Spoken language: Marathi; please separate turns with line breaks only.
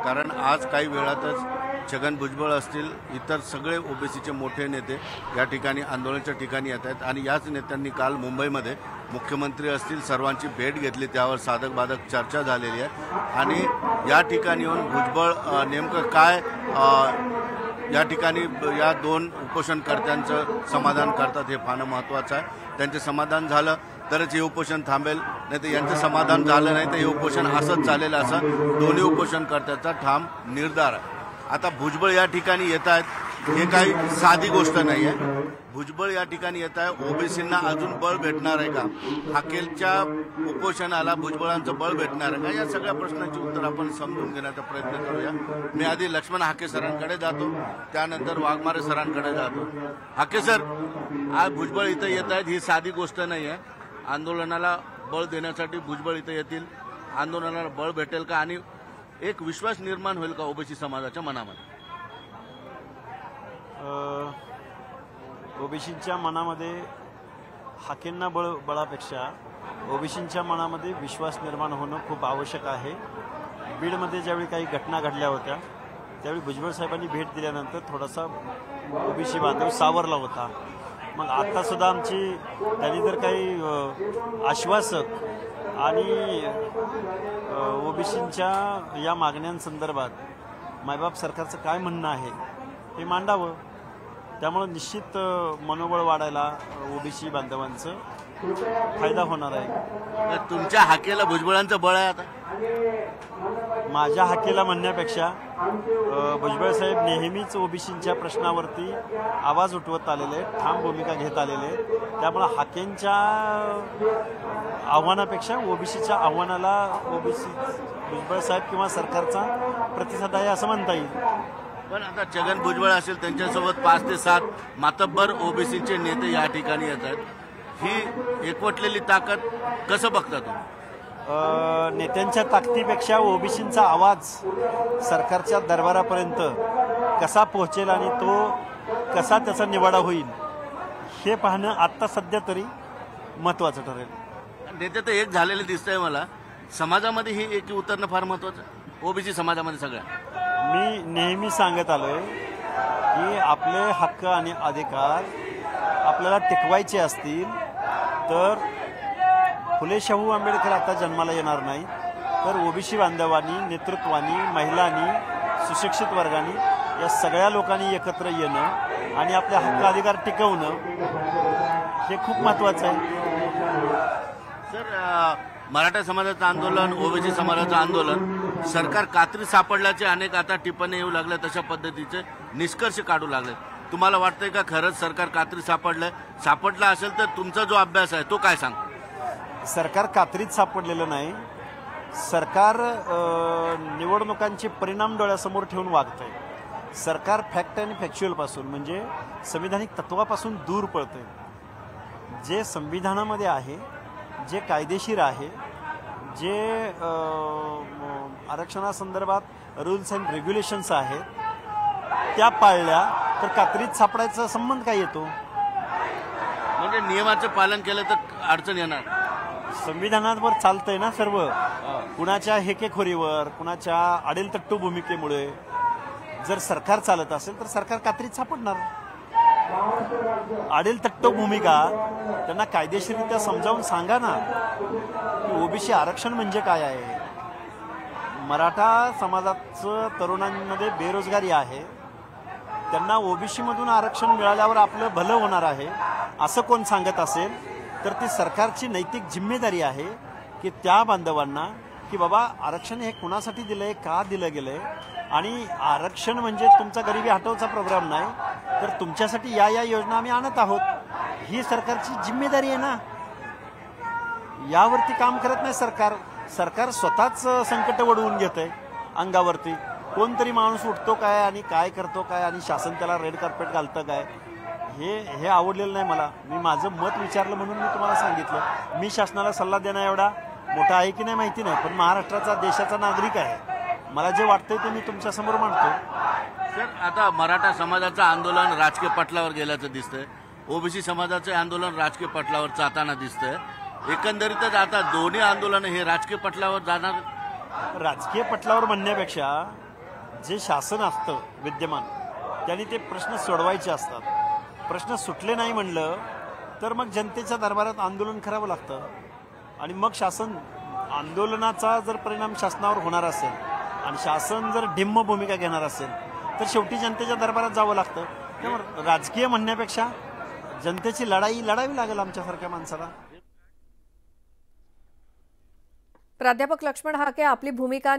कारण आज काही वेळातच छगन भुजबळ असतील, इतर सगळे ओबीसीचे मोठे नेते या ठिकाणी आंदोलनाच्या ठिकाणी येत आहेत आणि याच नेत्यांनी काल मुंबईमध्ये मुख्यमंत्री असतील सर्वांची भेट घेतली, त्यावर साधक बाधक चर्चा झालेली आहे आणि या ठिकाणी येऊन भुजबळ नेमकं काय या ठिकाणी या दोन उपोषणकर्त्यांचं समाधान करतात हे पाहणं महत्त्वाचं आहे। त्यांचे समाधान झालं तरच हे उपोषण थांबेल, नाही तर यांचं समाधान झालं नाही तर हे उपोषण असंच चालेल, असं दोन्ही उपोषणकर्त्याचा ठाम निर्धार आहे। आता भुजबळ या ठिकाणी येत आहेत, हे काही साधी गोष्ट नाही आहे। भुजबळ या ठिकाणी येत आहे, ओबीसींना अजून बळ भेटणार आहे का, हाकेलच्या उपोषणाला भुजबळांचं बळ भेटणार आहे का, या सगळ्या प्रश्नांची उत्तर आपण समजून घेण्याचा प्रयत्न करूया। मी आधी लक्ष्मण हाके सरांकडे जातो, त्यानंतर वाघमारे सरांकडे जातो। हाके सर, आज भुजबळ इथं येत आहेत, ही साधी गोष्ट नाही आहे। आंदोलनाला बळ देण्यासाठी भुजबळ इथं येतील, आंदोलनाला बळ भेटेल का आणि एक विश्वास निर्माण होईल का ओबीसी समाजाच्या मनामध्ये?
ओबीसींच्या मनामध्ये हाकेंना बळापेक्षा ओबीसींच्या मनामध्ये विश्वास निर्माण होणं खूप आवश्यक आहे। बीडमध्ये ज्यावेळी काही घटना घडल्या होत्या त्यावेळी भुजबळ साहेबांनी भेट दिल्यानंतर थोडासा ओबीसी बांधव सावरला होता। मग आत्तासुद्धा आमची त्यांनी जर काही आश्वासक आणि ओबीसींच्या या मागण्यांसंदर्भात मायबाप सरकारचं काय म्हणणं आहे हे मांडावं, त्यामुळे निश्चित मनोबळ वाढायला ओबीसी बांधवांचं फायदा होणार आहे।
तुमच्या हाकेला भुजबळांचं बळ आहे? आता
माझ्या हाकेला म्हणण्यापेक्षा भुजबळ साहेब नेहमीच ओबीसींच्या प्रश्नावरती आवाज उठवत आलेले, ठाम भूमिका घेत आलेले, त्यामुळे हाकेंच्या आव्हानापेक्षा ओबीसीच्या आव्हानाला भुजबळ साहेब किंवा सरकारचा प्रतिसाद आहे असं म्हणता येईल।
पण आता छगन भुजबळ असेल, त्यांच्यासोबत 5 ते 7 मातब्बर ओबीसीचे नेते या ठिकाणी येत आहेत, ही एकवटलेली ताकद कसं बघता तुम्ही?
नेत्यांच्या ताकदीपेक्षा ओबीसींचा आवाज सरकारच्या दरबारापर्यंत कसा पोहोचेल आणि तो कसा त्याचा निवाडा होईल हे पाहणं आत्ता सध्या तरी महत्त्वाचं ठरेल।
नेते तर एक झालेले दिसतंय मला, समाजामध्ये ही एकी उतरणं फार महत्त्वाचं, ओबीसी समाजामध्ये सगळ्या।
मी नेहमी सांगत आलोय की आपले हक्क आणि अधिकार आपल्याला टिकवायचे असतील तर फुले शाहू आंबेडकर आता जन्माला येणार नाही, तर ओबीसी बांधवांनी, नेतृत्वानी, महिलांनी, सुशिक्षित वर्गांनी या सगळ्या लोकांनी एकत्र येणं आणि आपले हक्क अधिकार टिकवणं हे खूप महत्त्वाचं आहे।
सर, मराठा समाजाचं आंदोलन, ओबीसी समाजाचं आंदोलन, सरकार कात्री सापडल्याचे अनेक आता टिप्पणी येऊ लागल्या, तशा पद्धतीचे निष्कर्ष काढू लागले। तुम्हाला वाटतंय का खरंच सरकार कात्री सापडला असेल तर तुमचा जो अभ्यास आहे तो काय सांग?
सरकार कात्रीत सापडलेलं नाही, सरकार निवडणुकांचे परिणाम डोळ्यासमोर ठेवून वागतंय। सरकार फॅक्ट आणि फॅक्च्युअलपासून म्हणजे संविधानिक तत्वापासून दूर पळतंय। जे संविधानामध्ये आहे, जे कायदेशीर आहे, जे आरक्षणासंदर्भात रूल्स अँड रेग्युलेशन्स आहेत त्या पाळल्या तर कात्रीत सापडायचा संबंध काय येतो?
म्हणजे नियमाचं पालन केलं तर अडचण येणार?
संविधानावर चालतंय ना सर्व, कुणाच्या हेकेखोरीवर, कुणाच्या आडेलतट्टू भूमिकेमुळे जर सरकार चालत असेल तर सरकार कात्रीत सापडणार। आडेलतट्टू भूमिका त्यांना कायदेशीररित्या समजावून सांगा ना की ओबीसी आरक्षण म्हणजे काय आहे। मराठा समाजाचं तरुणांमध्ये बेरोजगारी आहे, त्यांना ओबीसी मधून आरक्षण मिळाल्यावर आपलं भलं होणार आहे असं कोण सांगत असेल तर ती सरकारची नैतिक जिम्मेदारी आहे की त्या बांधवांना की बाबा आरक्षण हे कुणासाठी दिलंय, का दिलं गेलंय, आणि आरक्षण म्हणजे तुमचा गरिबी हटवचा प्रोग्राम नाही तर तुमच्यासाठी या योजना आम्ही आणत आहोत, ही सरकारची जिम्मेदारी आहे ना। यावरती काम करत नाही सरकार, सरकार स्वतःच संकट वडवून घेतंय अंगावरती। कोणतरी माणूस उठतो काय आणि काय करतो काय आणि शासन त्याला रेड कार्पेट घालतं काय, हे आवडलेलं नाही मला। मी माझं मत विचारलं म्हणून मी तुम्हाला सांगितलं। मी शासनाला सल्ला देणं एवढा मोठा आहे की नाही माहिती नाही, पण महाराष्ट्राचा, देशाचा नागरिक आहे, मला जे वाटतंय ते मी तुमच्यासमोर मांडतो।
सर, आता मराठा समाजाचं आंदोलन राजकीय पटलावर गेल्याचं दिसतंय, ओबीसी समाजाचं आंदोलन राजकीय पटलावर जाताना दिसतंय, एकंदरीतच आता दोन्ही आंदोलन हे राजकीय पटलावर जाणार?
राजकीय पटलावर म्हणण्यापेक्षा जे शासन असतं विद्यमान त्यांनी ते प्रश्न सोडवायचे असतात. प्रश्न सुटले नाही म्हणलं तर मग जनतेच्या दरबारात आंदोलन करावं लागतं आणि मग शासन आंदोलनाचा जर परिणाम शासनावर होणार असेल आणि शासन जर ढिम्म भूमिका घेणार असेल तर शेवटी जनतेच्या दरबारात जावं लागतं. त्यामुळे राजकीय म्हणण्यापेक्षा जनतेची लढाई लढावी लागेल आमच्यासारख्या माणसाला.
प्राध्यापक लक्ष्मण हाके, आपली भूमिका